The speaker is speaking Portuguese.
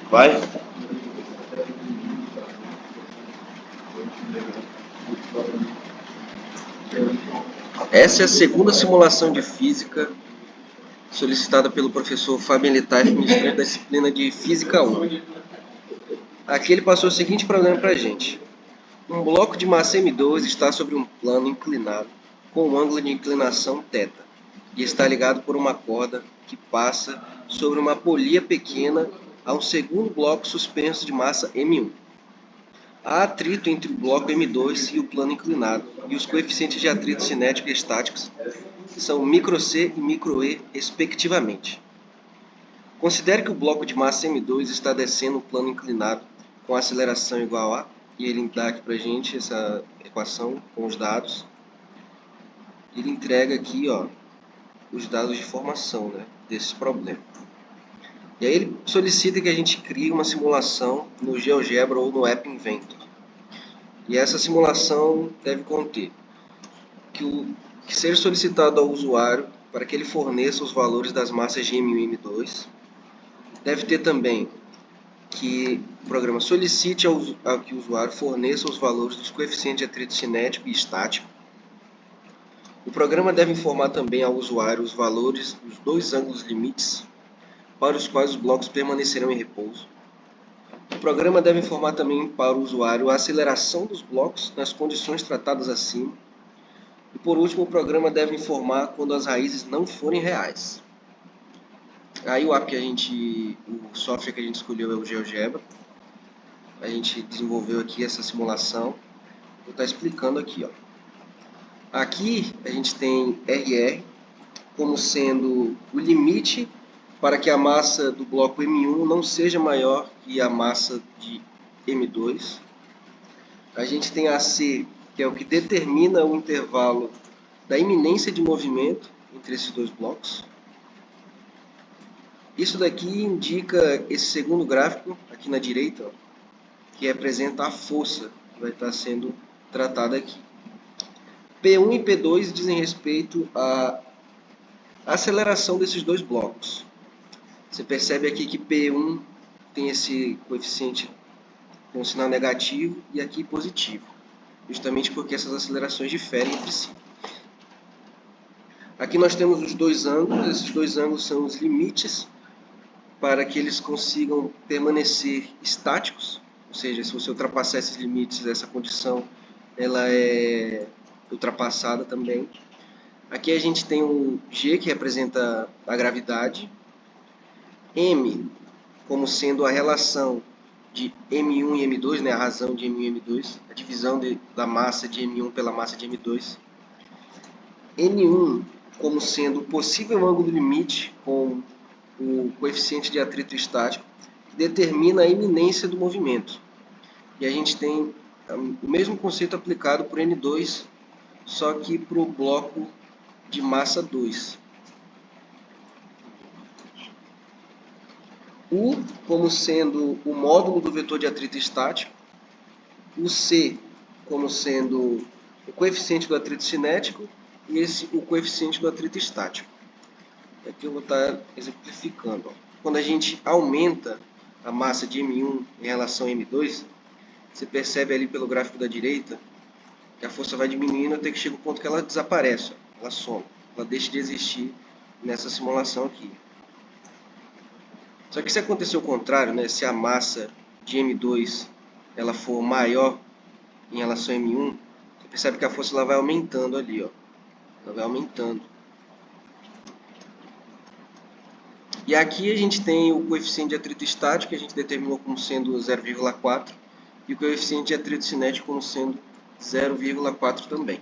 Vai? Essa é a segunda simulação de física solicitada pelo professor Fábio Elitaif, ministrante da disciplina de Física 1. Aqui ele passou o seguinte problema para a gente. Um bloco de massa M2 está sobre um plano inclinado com um ângulo de inclinação θ e está ligado por uma corda que passa sobre uma polia pequena a um segundo bloco suspenso de massa M1. Há atrito entre o bloco M2 e o plano inclinado, e os coeficientes de atrito cinético e estáticos são μc e μe, respectivamente. Considere que o bloco de massa M2 está descendo o plano inclinado com aceleração igual a, e ele dá aqui para a gente essa equação com os dados. Ele entrega aqui os dados de formação desse problema. E aí ele solicita que a gente crie uma simulação no GeoGebra ou no App Inventor. E essa simulação deve conter que seja solicitado ao usuário para que ele forneça os valores das massas de M1 e M2. Deve ter também que o programa solicite ao que o usuário forneça os valores dos coeficientes de atrito cinético e estático. O programa deve informar também ao usuário os valores dos dois ângulos limites para os quais os blocos permanecerão em repouso. O programa deve informar também para o usuário a aceleração dos blocos nas condições tratadas acima. E por último, o programa deve informar quando as raízes não forem reais. Aí o software que a gente escolheu é o GeoGebra. A gente desenvolveu aqui essa simulação. Vou estar explicando aqui. Aqui a gente tem RR como sendo o limite para que a massa do bloco M1 não seja maior que a massa de M2. A gente tem AC, que é o que determina o intervalo da iminência de movimento entre esses dois blocos. Isso daqui indica esse segundo gráfico, aqui na direita, que representa a força que vai estar sendo tratada aqui. P1 e P2 dizem respeito à aceleração desses dois blocos. Você percebe aqui que P1 tem esse coeficiente com sinal negativo e aqui positivo, justamente porque essas acelerações diferem entre si. Aqui nós temos os dois ângulos, esses dois ângulos são os limites para que eles consigam permanecer estáticos, ou seja, se você ultrapassar esses limites, essa condição ela é ultrapassada também. Aqui a gente tem o G, que representa a gravidade, M como sendo a relação de M1 e M2, a razão de M1 e M2, a divisão da massa de M1 pela massa de M2. N1 como sendo o possível ângulo limite com o coeficiente de atrito estático, que determina a iminência do movimento. E a gente tem o mesmo conceito aplicado para o N2, só que para o bloco de massa 2. U como sendo o módulo do vetor de atrito estático, o C como sendo o coeficiente do atrito cinético e o coeficiente do atrito estático. Aqui eu vou estar exemplificando. Quando a gente aumenta a massa de M1 em relação a M2, você percebe ali pelo gráfico da direita que a força vai diminuindo até que chega o ponto que ela desaparece, ela some, ela deixa de existir nessa simulação aqui. Só que se acontecer o contrário, se a massa de M2 ela for maior em relação a M1, você percebe que a força ela vai aumentando ali, ela vai aumentando. E aqui a gente tem o coeficiente de atrito estático, que a gente determinou como sendo 0,4, e o coeficiente de atrito cinético como sendo 0,4 também.